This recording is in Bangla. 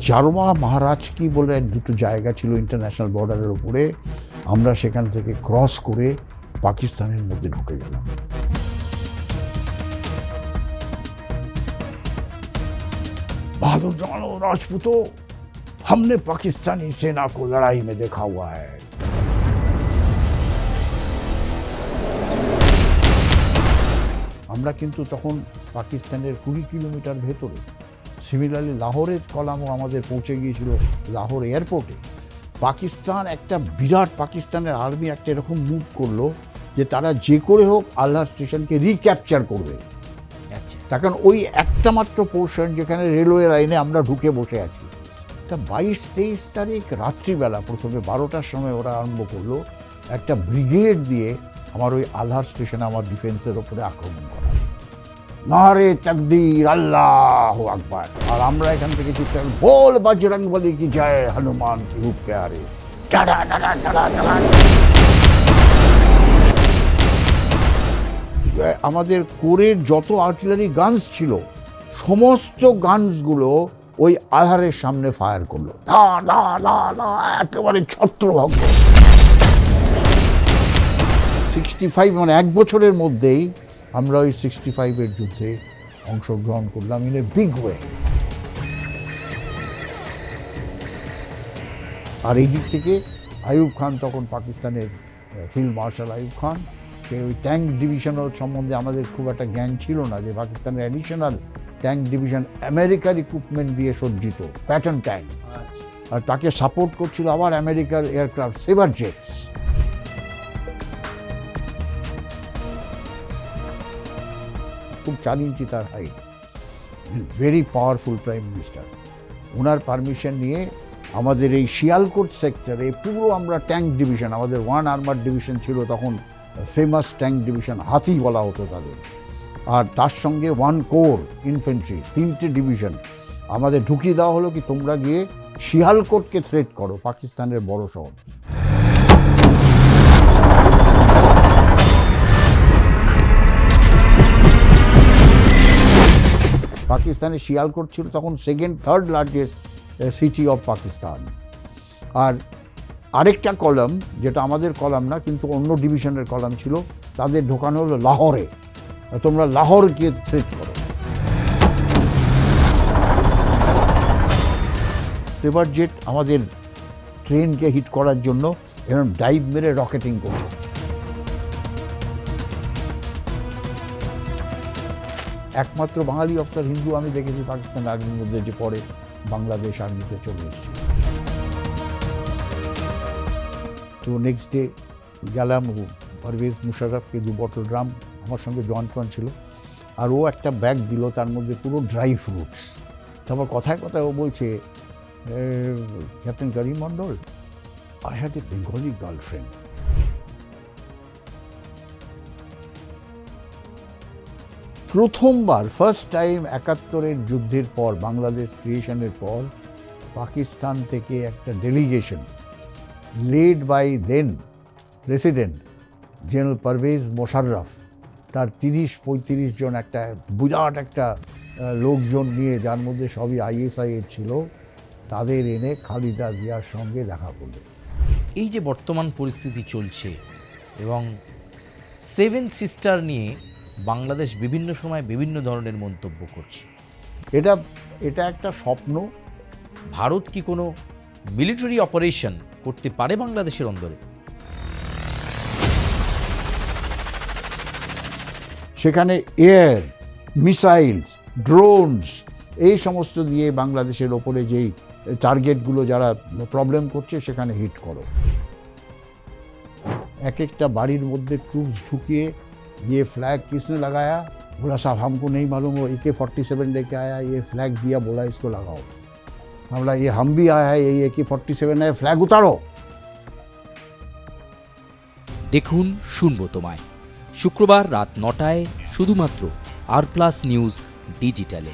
জারমা মহারাজ কি বলে দুটো জায়গা ছিল ইন্টারন্যাশনাল বর্ডারের উপরে, আমরা সেখান থেকে ক্রস করে পাকিস্তানের মধ্যে ঢুকে গেলাম। बहादुर जवानों राजपूतों, हमने पाकिस्तानी सेना को लड़ाई में देखा हुआ है। আমরা কিন্তু তখন পাকিস্তানের 20 কিলোমিটার ভেতরে। সিমিলারলি লাহোরের কলামও আমাদের পৌঁছে গিয়েছিল লাহোর এয়ারপোর্টে। পাকিস্তান একটা বিরাট, পাকিস্তানের আর্মি একটা এরকম মুভ করলো যে তারা যে করে হোক আল্লাহ স্টেশনকে রিক্যাপচার করবে। তার কারণ ওই একটা মাত্র পোর্শন যেখানে রেলওয়ে লাইনে আমরা ঢুকে বসে আছি। তা 22-23 তারিখ রাত্রিবেলা প্রথমে 12টার সময় ওরা আরম্ভ করলো একটা ব্রিগেড দিয়ে আমার ওই আলহার স্টেশনে আমার ডিফেন্সের ওপরে আক্রমণ করা। নারে তাকবীর, আল্লাহু আকবার। আর আমরা এখান থেকে চিৎকার, বল বজরং বলি কি জয়, হনুমান কি খুব প্যারে। আমাদের কোরের যত আর্টিলারি গানস ছিল সমস্ত গানসগুলো ওই আধারের সামনে ফায়ার করলো, একেবারে ছত্রভঙ্গ। 65 মানে 1 বছরের মধ্যেই আমরা ওই 65-এর যুদ্ধে অংশগ্রহণ করলাম ইন এ বিগ ওয়ে। আর এই দিক থেকে আইয়ুব খান, তখন পাকিস্তানের ফিল্ড মার্শাল আইয়ুব খান, সে ওই ট্যাঙ্ক ডিভিশনের সম্বন্ধে আমাদের খুব একটা জ্ঞান ছিল না যে পাকিস্তানের অ্যাডিশনাল ট্যাঙ্ক ডিভিশন আমেরিকার ইকুইপমেন্ট দিয়ে সজ্জিত প্যাটার্ন ট্যাঙ্ক, আর তাকে সাপোর্ট করছিল আবার আমেরিকার এয়ারক্রাফট সেভার জেটস। খুব 4 ইঞ্চি তার height, very powerful prime minister. ওনার পারমিশন নিয়ে আমাদের এই শিয়ালকোট সেক্টরে পুরো আমরা ট্যাঙ্ক ডিভিশন, আমাদের 1 আর্মার ডিভিশন ছিল তখন, ফেমাস ট্যাঙ্ক ডিভিশন, হাতি বলা হতো তাদের, আর তার সঙ্গে 1 কোর ইনফেন্ট্রি, 3টে ডিভিশন আমাদের ঢুকিয়ে দেওয়া হলো কি তোমরা গিয়ে শিয়ালকোটকে থ্রেট করো, পাকিস্তানের বড় শহর। পাকিস্তানের শিয়ালকোট ছিল তখন 2nd, 3rd largest city of Pakistan. আর আরেকটা কলাম, যেটা আমাদের কলাম না কিন্তু অন্য ডিভিশনের কলাম ছিল, তাদের ঢোকানো হলো লাহোরে, তোমরা লাহোরকে থ্রেট করো। সেভার জেট আমাদের ট্রেনকে হিট করার জন্য এরকম ডাইভ মেরে রকেটিং করছে। একমাত্র বাঙালি অফিসার হিন্দু আমি দেখেছি পাকিস্তান আর্মির মধ্যে যে পরে বাংলাদেশ আর্মিতে চলে এসেছে। তো নেক্সট ডে গেলাম, পারভেজ মুশাররফকে 2 বটল ড্রাম, আমার সঙ্গে জন ছিল, আর ও একটা ব্যাগ দিল, তার মধ্যে পুরো ড্রাই ফ্রুটস। তারপর কথায় কথায় ও বলছে, captain Karim Mondal, I had a Bengali girlfriend. প্রথমবার, ফার্স্ট টাইম 71-এর যুদ্ধের পর, বাংলাদেশ ক্রিয়েশনের পর, পাকিস্তান থেকে একটা delegation led by then president general Pervez Musharraf, তার 30-35 জন একটা বিরাট একটা লোকজন নিয়ে, যার মধ্যে সবই ISI-এর ছিল, তাদের এনে খালেদা জিয়ার সঙ্গে দেখা করলো। এই যে বর্তমান পরিস্থিতি চলছে এবং 7 সিস্টার নিয়ে বাংলাদেশ বিভিন্ন সময় বিভিন্ন ধরনের মন্তব্য করছে, এটা একটা স্বপ্ন। ভারত কি কোনো মিলিটারি অপারেশন করতে পারে বাংলাদেশের অন্দরে? সেখানে এয়ার, মিসাইলস, ড্রোনস, এই সমস্ত দিয়ে বাংলাদেশের ওপরে যেই টার্গেটগুলো যারা প্রবলেম করছে সেখানে হিট করো। এক একটা বাড়ির মধ্যে ট্রুপস ঢুকিয়ে, ये फ्लैग किसने लगाया, बोला साहब हमको नहीं मालूम, वो AK-47 लेके आया, ये फ्लैग दिया, बोला इसको लगाओ। हम बोला ये हम भी आया है, ये AK-47 है, फ्लैग उतारो। দেখুন শুনবো তোমায়, শুক্রবার রাত 9টায় শুধুমাত্র আর প্লাস নিউজ ডিজিটালে।